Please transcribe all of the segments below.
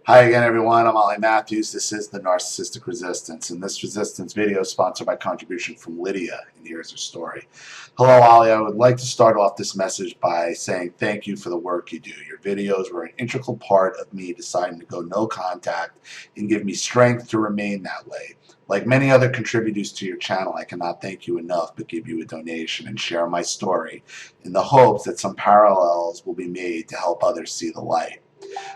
Hi again, everyone. I'm Ollie Matthews. This is the Narcissistic Resistance, and this resistance video is sponsored by contribution from Lydia, and here's her story. Hello, Ollie. I would like to start off this message by saying thank you for the work you do. Your videos were an integral part of me deciding to go no contact and give me strength to remain that way. Like many other contributors to your channel, I cannot thank you enough but give you a donation and share my story in the hopes that some parallels will be made to help others see the light.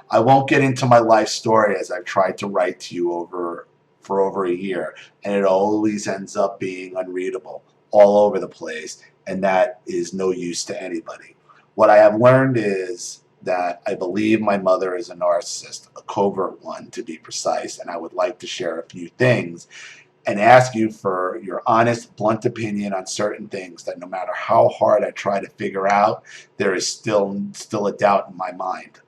I won't get into my life story as I've tried to write to you for over a year, and it always ends up being unreadable, all over the place, and that is no use to anybody. What I have learned is that I believe my mother is a narcissist, a covert one to be precise, and I would like to share a few things and ask you for your honest, blunt opinion on certain things that no matter how hard I try to figure out, there is still a doubt in my mind.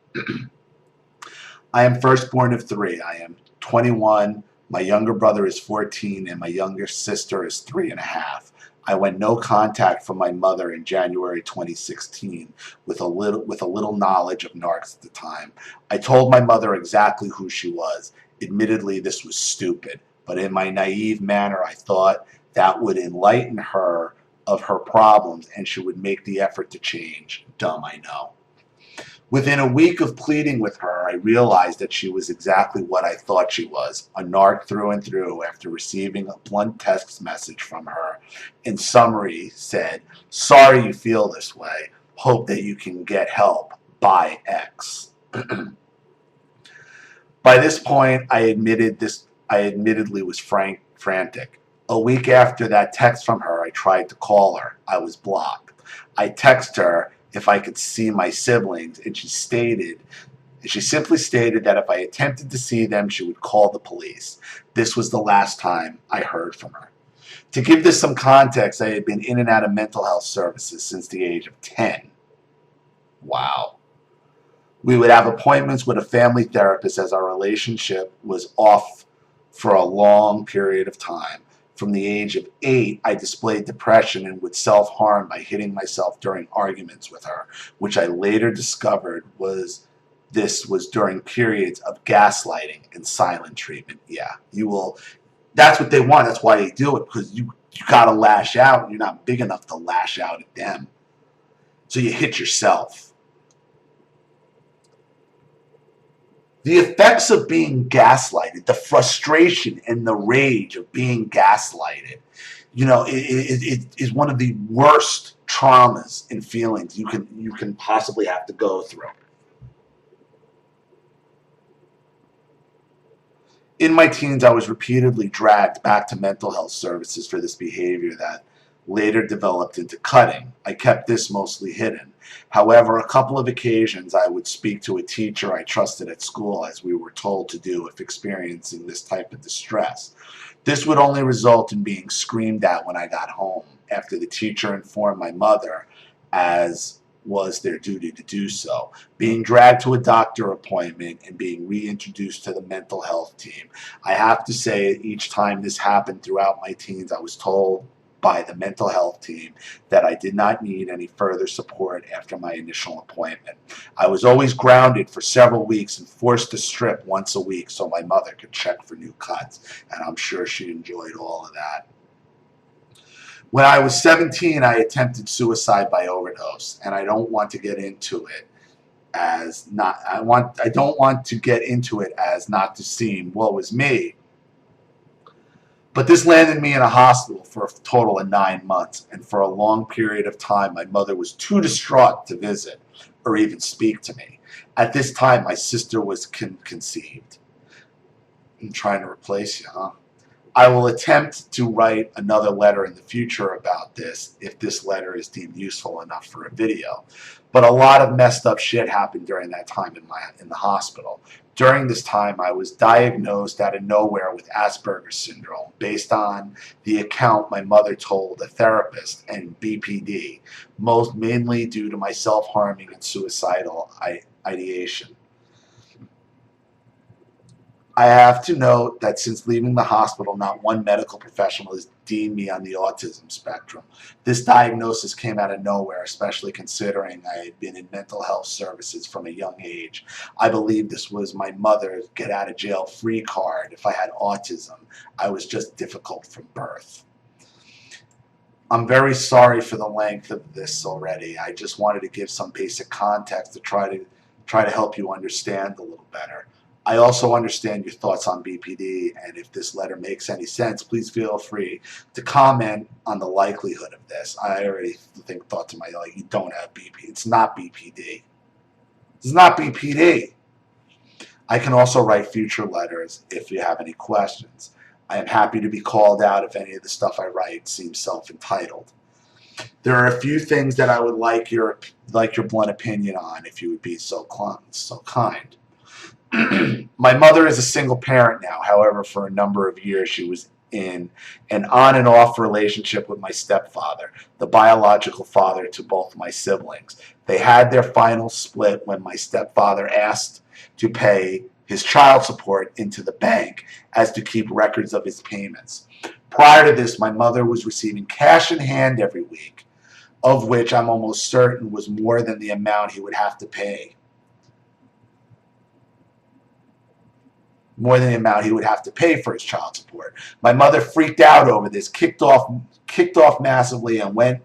I am firstborn of three. I am 21. My younger brother is 14, and my younger sister is 3.5. I went no contact from my mother in January 2016 with a little knowledge of narcs at the time. I told my mother exactly who she was. Admittedly, this was stupid, but in my naive manner, I thought that would enlighten her of her problems and she would make the effort to change. Dumb, I know. Within a week of pleading with her, I realized that she was exactly what I thought she was, a narc through and through, after receiving a blunt text message from her. In summary, said, "Sorry you feel this way. Hope that you can get help. Bye, X." By this point, I admittedly was frantic. A week after that text from her, I tried to call her. I was blocked. I texted her if I could see my siblings, and she simply stated that if I attempted to see them, she would call the police. This was the last time I heard from her. To give this some context, I had been in and out of mental health services since the age of 10. Wow. We would have appointments with a family therapist as our relationship was off for a long period of time. From the age of 8, I displayed depression and would self-harm by hitting myself during arguments with her, which I later discovered was during periods of gaslighting and silent treatment. Yeah, you will. That's what they want. That's why they do it, because you got to lash out, and you're not big enough to lash out at them. So you hit yourself. The effects of being gaslighted, the frustration and the rage of being gaslighted, it is one of the worst traumas and feelings you can possibly have to go through. In my teens, I was repeatedly dragged back to mental health services for this behavior that later developed into cutting. I kept this mostly hidden. However, a couple of occasions I would speak to a teacher I trusted at school, as we were told to do if experiencing this type of distress. This would only result in being screamed at when I got home, after the teacher informed my mother, as was their duty to do so, being dragged to a doctor appointment and being reintroduced to the mental health team. I have to say, each time this happened throughout my teens, I was told by the mental health team that I did not need any further support after my initial appointment. I was always grounded for several weeks and forced to strip once a week so my mother could check for new cuts, and I'm sure she enjoyed all of that. When I was 17, I attempted suicide by overdose, and I don't want to get into it as not I don't want to get into it as not to seem woe is me. But this landed me in a hospital for a total of 9 months, and for a long period of time my mother was too distraught to visit or even speak to me. At this time my sister was conceived. I'm trying to replace you, huh? I will attempt to write another letter in the future about this if this letter is deemed useful enough for a video. But a lot of messed up shit happened during that time in the hospital. During this time, I was diagnosed out of nowhere with Asperger's syndrome based on the account my mother told a therapist and BPD, most mainly due to my self-harming and suicidal ideation. I have to note that since leaving the hospital, not one medical professional has deemed me on the autism spectrum. This diagnosis came out of nowhere, especially considering I had been in mental health services from a young age. I believe this was my mother's get out of jail free card. If I had autism, I was just difficult from birth. I'm very sorry for the length of this already. I just wanted to give some basic context to try to help you understand a little better. I also understand your thoughts on BPD, and if this letter makes any sense, please feel free to comment on the likelihood of this. I already thought to myself, you don't have BPD. It's not BPD. It's not BPD. I can also write future letters if you have any questions. I am happy to be called out if any of the stuff I write seems self-entitled. There are a few things that I would like your blunt opinion on, if you would be so kind. My mother is a single parent now. However, for a number of years she was in an on and off relationship with my stepfather, the biological father to both my siblings. They had their final split when my stepfather asked to pay his child support into the bank as to keep records of his payments. Prior to this, my mother was receiving cash in hand every week, of which I'm almost certain was more than the amount he would have to pay. More than the amount he would have to pay for his child support. My mother freaked out over this, kicked off massively, and went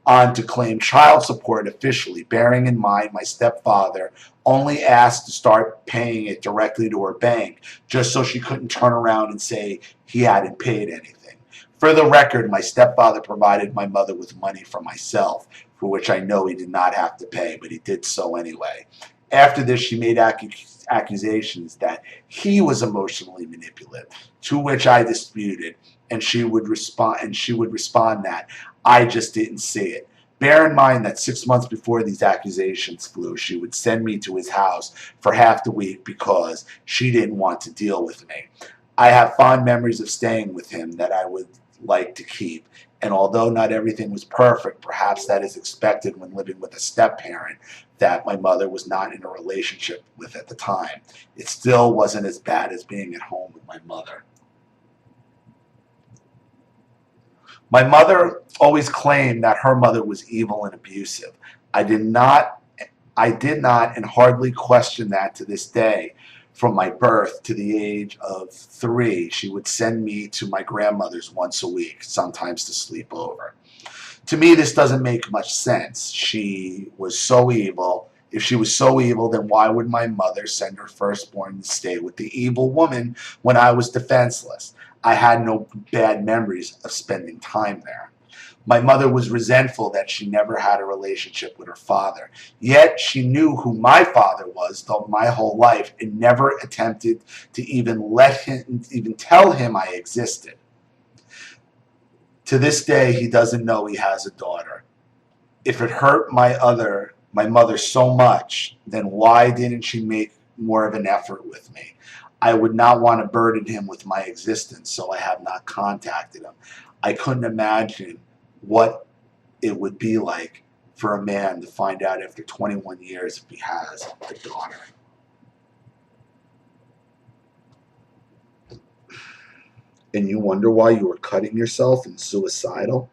on to claim child support officially, bearing in mind my stepfather only asked to start paying it directly to her bank just so she couldn't turn around and say he hadn't paid anything. For the record, my stepfather provided my mother with money for myself, for which I know he did not have to pay, but he did so anyway. After this, she made accusations that he was emotionally manipulative, to which I disputed, and she would respond that I just didn't see it. Bear in mind that 6 months before these accusations flew, she would send me to his house for half the week because she didn't want to deal with me. I have fond memories of staying with him that I would like to keep, and although not everything was perfect, perhaps that is expected when living with a step-parent that my mother was not in a relationship with at the time. It still wasn't as bad as being at home with my mother. My mother always claimed that her mother was evil and abusive. I did not and hardly question that to this day. From my birth to the age of 3, she would send me to my grandmother's once a week, sometimes to sleep over. To me, this doesn't make much sense. She was so evil. If she was so evil, then why would my mother send her firstborn to stay with the evil woman when I was defenseless? I had no bad memories of spending time there. My mother was resentful that she never had a relationship with her father. Yet she knew who my father was my whole life and never attempted to even tell him I existed. To this day, he doesn't know he has a daughter. If it hurt my mother so much, then why didn't she make more of an effort with me? I would not want to burden him with my existence, so I have not contacted him. I couldn't imagine what it would be like for a man to find out after 21 years if he has a daughter. And you wonder why you were cutting yourself and suicidal?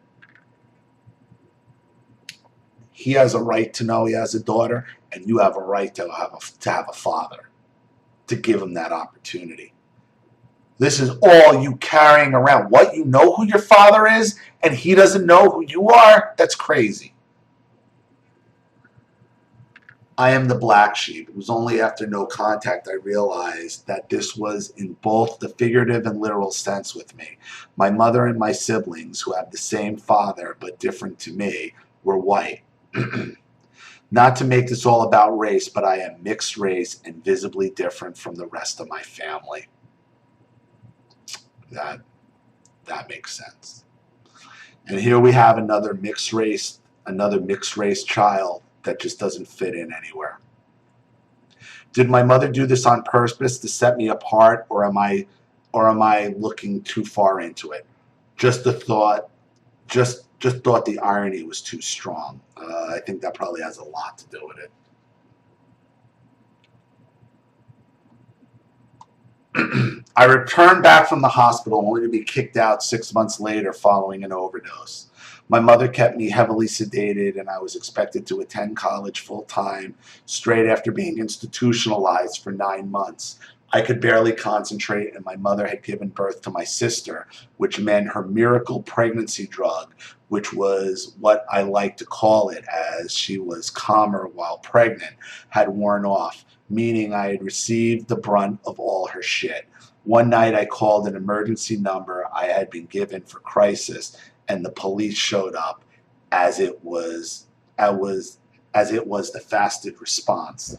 He has a right to know he has a daughter, and you have a right to have a father, to give him that opportunity. This is all you carrying around. What, you know who your father is, and he doesn't know who you are? That's crazy. I am the black sheep. It was only after no contact I realized that this was in both the figurative and literal sense with me. My mother and my siblings, who have the same father but different to me, were white. Not to make this all about race, but I am mixed race and visibly different from the rest of my family. That makes sense. And here we have another mixed race child that just doesn't fit in anywhere. Did my mother do this on purpose to set me apart, or am I looking too far into it? Just thought the irony was too strong. I think that probably has a lot to do with it. I returned back from the hospital only to be kicked out 6 months later following an overdose. My mother kept me heavily sedated, and I was expected to attend college full-time straight after being institutionalized for 9 months. I could barely concentrate, and my mother had given birth to my sister, which meant her miracle pregnancy drug, which was what I like to call it, as she was calmer while pregnant, had worn off, meaning I had received the brunt of all her shit. One night I called an emergency number I had been given for crisis, and the police showed up as it was the fastest response.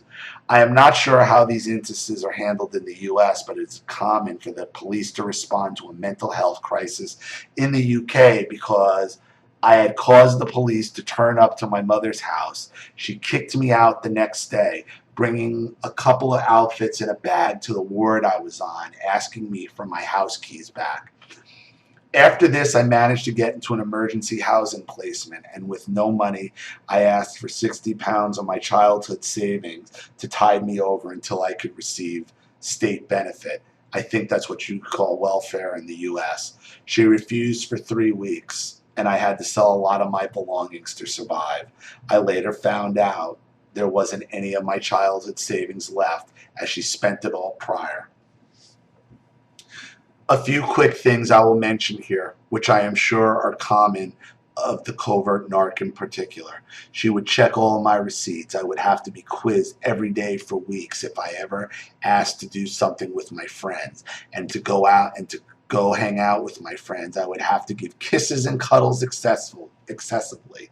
I am not sure how these instances are handled in the US, but it's common for the police to respond to a mental health crisis in the UK because I had caused the police to turn up to my mother's house. She kicked me out the next day, bringing a couple of outfits in a bag to the ward I was on, asking me for my house keys back. After this, I managed to get into an emergency housing placement, and with no money, I asked for 60 pounds of my childhood savings to tide me over until I could receive state benefit. I think that's what you call welfare in the US. She refused for 3 weeks, and I had to sell a lot of my belongings to survive. I later found out there wasn't any of my childhood savings left, as she spent it all prior. A few quick things I will mention here, which I am sure are common of the covert narc in particular. She would check all of my receipts. I would have to be quizzed every day for weeks if I ever asked to do something with my friends, and to go out and to go hang out with my friends, I would have to give kisses and cuddles excessively.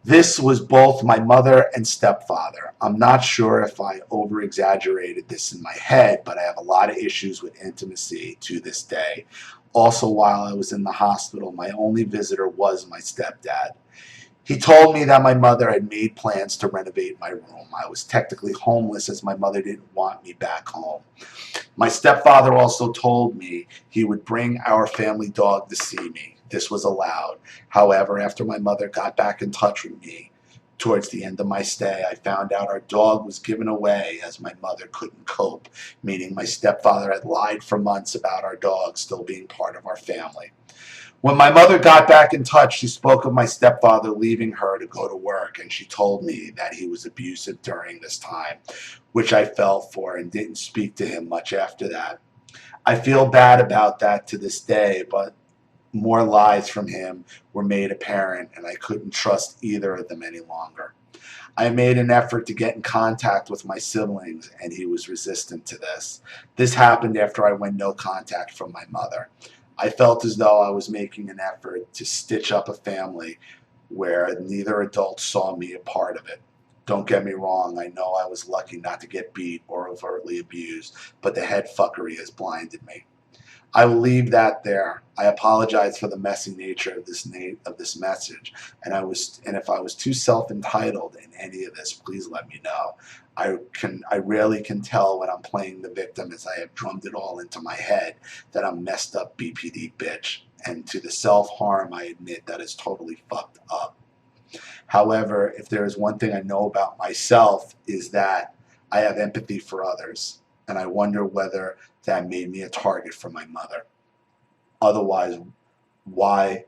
This was both my mother and stepfather. I'm not sure if I over-exaggerated this in my head, but I have a lot of issues with intimacy to this day. Also, while I was in the hospital, my only visitor was my stepdad. He told me that my mother had made plans to renovate my room. I was technically homeless, as my mother didn't want me back home. My stepfather also told me he would bring our family dog to see me. This was allowed. However, after my mother got back in touch with me towards the end of my stay, I found out our dog was given away as my mother couldn't cope, meaning my stepfather had lied for months about our dog still being part of our family. When my mother got back in touch, she spoke of my stepfather leaving her to go to work, and she told me that he was abusive during this time, which I fell for and didn't speak to him much after that. I feel bad about that to this day, but more lies from him were made apparent, and I couldn't trust either of them any longer. I made an effort to get in contact with my siblings, and he was resistant to this. This happened after I went no contact from my mother. I felt as though I was making an effort to stitch up a family where neither adult saw me a part of it. Don't get me wrong, I know I was lucky not to get beat or overtly abused, but the head fuckery has blinded me. I will leave that there. I apologize for the messy nature of this message, and if I was too self-entitled in any of this, please let me know. I rarely can tell when I'm playing the victim, as I have drummed it all into my head that I'm messed up BPD bitch, and to the self-harm I admit that is totally fucked up. However, if there is one thing I know about myself, is that I have empathy for others, and I wonder whether that made me a target for my mother. Otherwise, why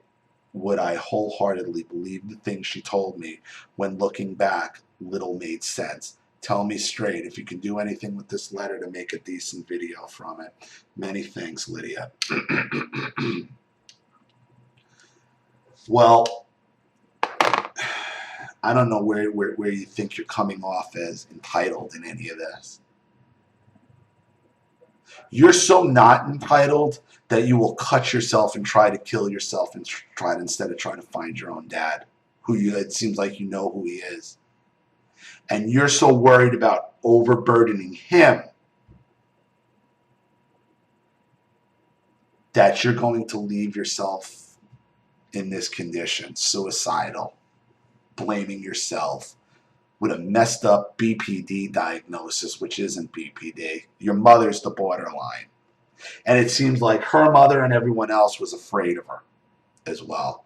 would I wholeheartedly believe the things she told me when, looking back, little made sense? Tell me straight if you can do anything with this letter to make a decent video from it. Many thanks, Lydia. Well, I don't know where you think you're coming off as entitled in any of this. You're so not entitled that you will cut yourself and try to kill yourself and instead of trying to find your own dad, it seems like you know who he is. And you're so worried about overburdening him that you're going to leave yourself in this condition, suicidal, blaming yourself with a messed up BPD diagnosis, which isn't BPD. Your mother's the borderline. And it seems like her mother and everyone else was afraid of her as well.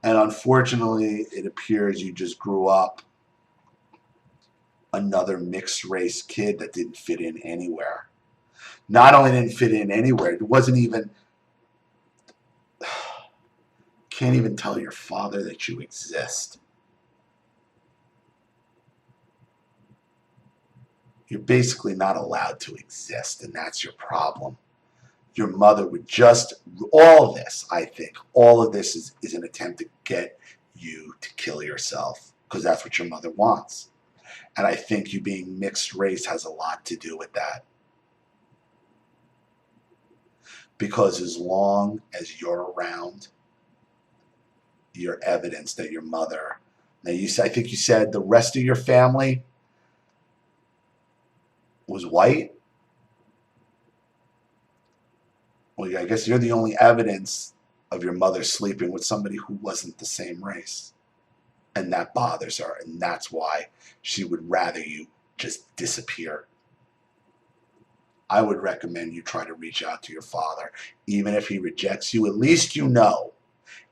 And unfortunately, it appears you just grew up another mixed race kid that didn't fit in anywhere. Not only didn't fit in anywhere, it wasn't even, can't even tell your father that you exist. You're basically not allowed to exist, and that's your problem. Your mother would just, all of this, I think, all of this is an attempt to get you to kill yourself, because that's what your mother wants. And I think you being mixed race has a lot to do with that. Because as long as you're around, you're evidence that your mother, now I think you said the rest of your family was white. Well, I guess you're the only evidence of your mother sleeping with somebody who wasn't the same race. And that bothers her, and that's why she would rather you just disappear. I would recommend you try to reach out to your father. Even if he rejects you, at least you know.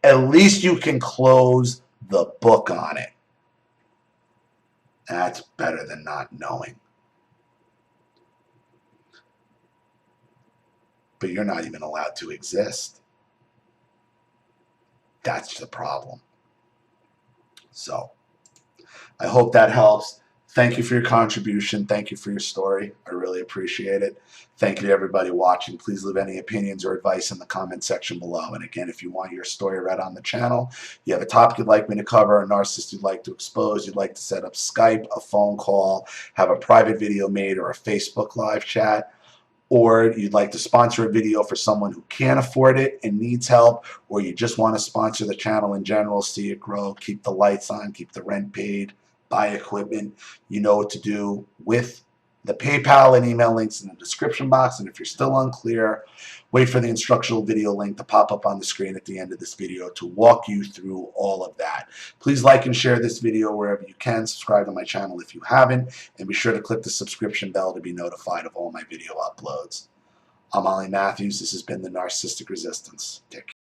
At least you can close the book on it. That's better than not knowing. But you're not even allowed to exist. That's the problem. So, I hope that helps. Thank you for your contribution. Thank you for your story. I really appreciate it. Thank you to everybody watching. Please leave any opinions or advice in the comment section below. And again, if you want your story read on the channel, you have a topic you'd like me to cover, a narcissist you'd like to expose, you'd like to set up Skype, a phone call, have a private video made, or a Facebook live chat, or you'd like to sponsor a video for someone who can't afford it and needs help, or you just want to sponsor the channel in general, see it grow, keep the lights on, keep the rent paid, buy equipment, you know what to do with the PayPal and email links in the description box. And if you're still unclear, wait for the instructional video link to pop up on the screen at the end of this video to walk you through all of that. Please like and share this video wherever you can. Subscribe to my channel if you haven't, and be sure to click the subscription bell to be notified of all my video uploads. I'm Ollie Matthews. This has been the Narcissistic Resistance. Take care.